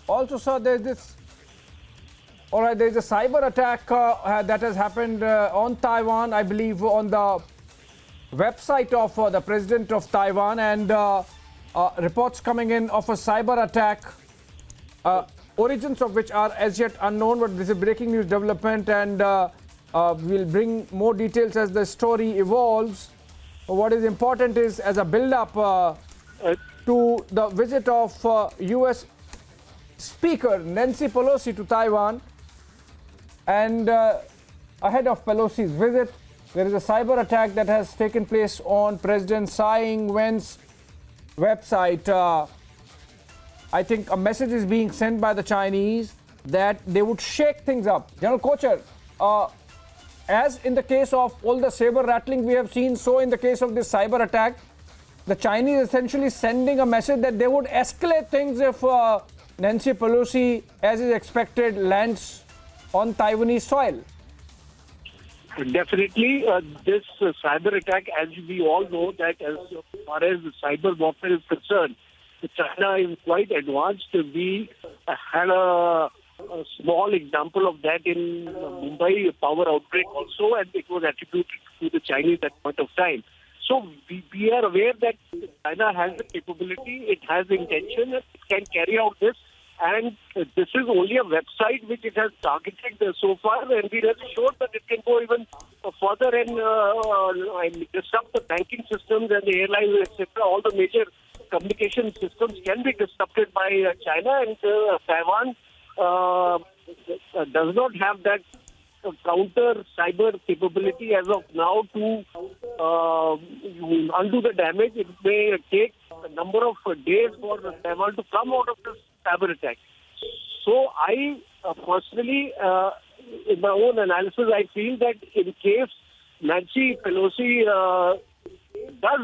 Also, sir, there's this. All right, there's a cyber attack that has happened on Taiwan, I believe, on the website of the president of Taiwan, and reports coming in of a cyber attack, origins of which are as yet unknown. But this is breaking news development, and we'll bring more details as the story evolves. What is important is, as a build-up to the visit of U.S. Speaker Nancy Pelosi to Taiwan, and ahead of Pelosi's visit, there is a cyber attack that has taken place on President Tsai Ing-wen's website. I think a message is being sent by the Chinese that they would shake things up. General Kocher, as in the case of all the saber rattling we have seen, so in the case of this cyber attack, the Chinese essentially sending a message that they would escalate things if Nancy Pelosi, as is expected, lands on Taiwanese soil. Definitely, this cyber attack, as we all know, that as far as cyber warfare is concerned, China is quite advanced. We had a small example of that in Mumbai power outbreak also, and it was attributed to the Chinese at that point of time. So we are aware that China has the capability, it has the intention, it can carry out this. And this is only a website which it has targeted so far, and we are sure that it can go even further and disrupt the banking systems and the airlines, etc. All the major communication systems can be disrupted by China, and Taiwan does not have that counter cyber capability as of now to undo the damage. It may take a number of days for Taiwan to come out of this cyber attack. So I personally, in my own analysis, I feel that in case Nancy Pelosi does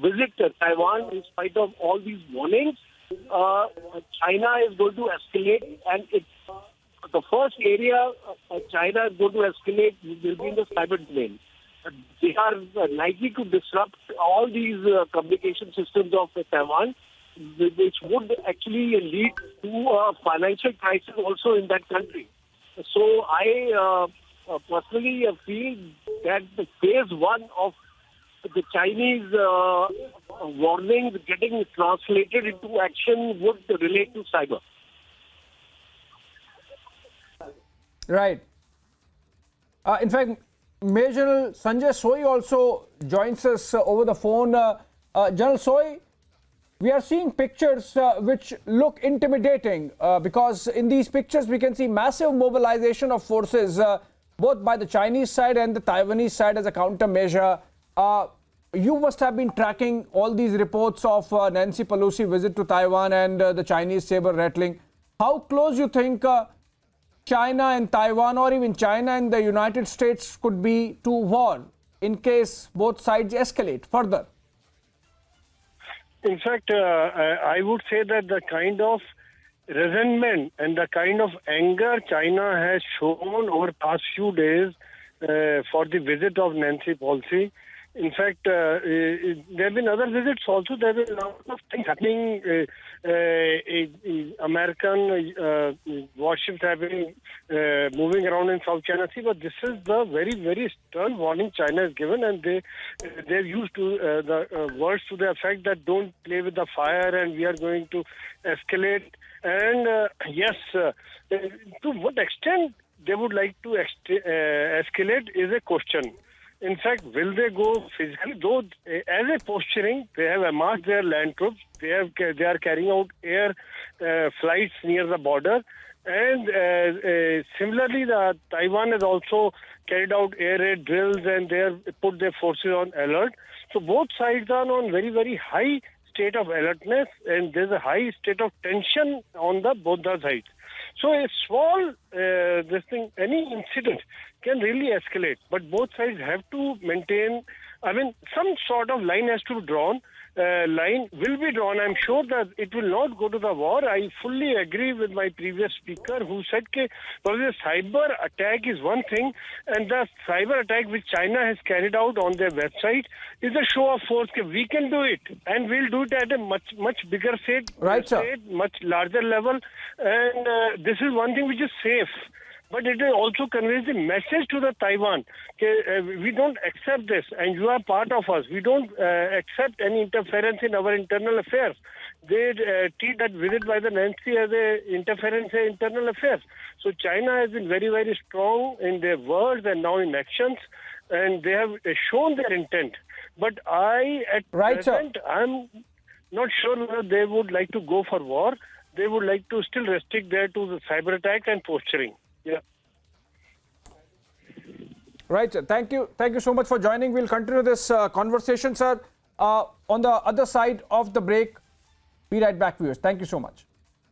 visit Taiwan in spite of all these warnings, China is going to escalate, and the first area China is going to escalate will be in the cyber domain. They are likely to disrupt all these communication systems of Taiwan, which would actually lead to a financial crisis also in that country. So I personally feel that the phase one of the Chinese warnings getting translated into action would relate to cyber. Right. In fact, Major General Sanjay Soi also joins us over the phone. General Soi, we are seeing pictures which look intimidating because in these pictures we can see massive mobilization of forces both by the Chinese side and the Taiwanese side as a countermeasure. You must have been tracking all these reports of Nancy Pelosi visit to Taiwan and the Chinese saber rattling. How close you think China and Taiwan, or even China and the United States, could be to war in case both sides escalate further? In fact, I would say that the kind of resentment and the kind of anger China has shown over the past few days for the visit of Nancy Pelosi. In fact, there have been other visits also. There have been a lot of things happening. American warships have been moving around in South China Sea, but this is the very, very stern warning China has given, and they've used to the words to the effect that don't play with the fire, and we are going to escalate. And yes, to what extent they would like to escalate is a question. In fact, will they go physically? Though, as a posturing, they have amassed their land troops. They are carrying out air flights near the border, and similarly, Taiwan has also carried out air raid drills, and they have put their forces on alert. So both sides are on very, very high state of alertness, and there's a high state of tension on both the sides. So a small any incident can really escalate, but both sides have to maintain, some sort of line has to be drawn, line will be drawn. I'm sure that it will not go to the war. I fully agree with my previous speaker who said that the cyber attack is one thing, and the cyber attack which China has carried out on their website is a show of force. We can do it, and we'll do it at a much bigger state, much larger level. And this is one thing which is safe. But it also conveys the message to the Taiwan. We don't accept this, and you are part of us. We don't accept any interference in our internal affairs. They treat that visit by the Nancy as an interference in internal affairs. So China has been very, very strong in their words and now in actions, and they have shown their intent. But at present, I'm not sure whether they would like to go for war. They would like to still restrict there to the cyber attack and posturing. Yeah. Right, sir. Thank you. Thank you so much for joining. We'll continue this conversation, sir, on the other side of the break. Be right back, viewers. Thank you so much.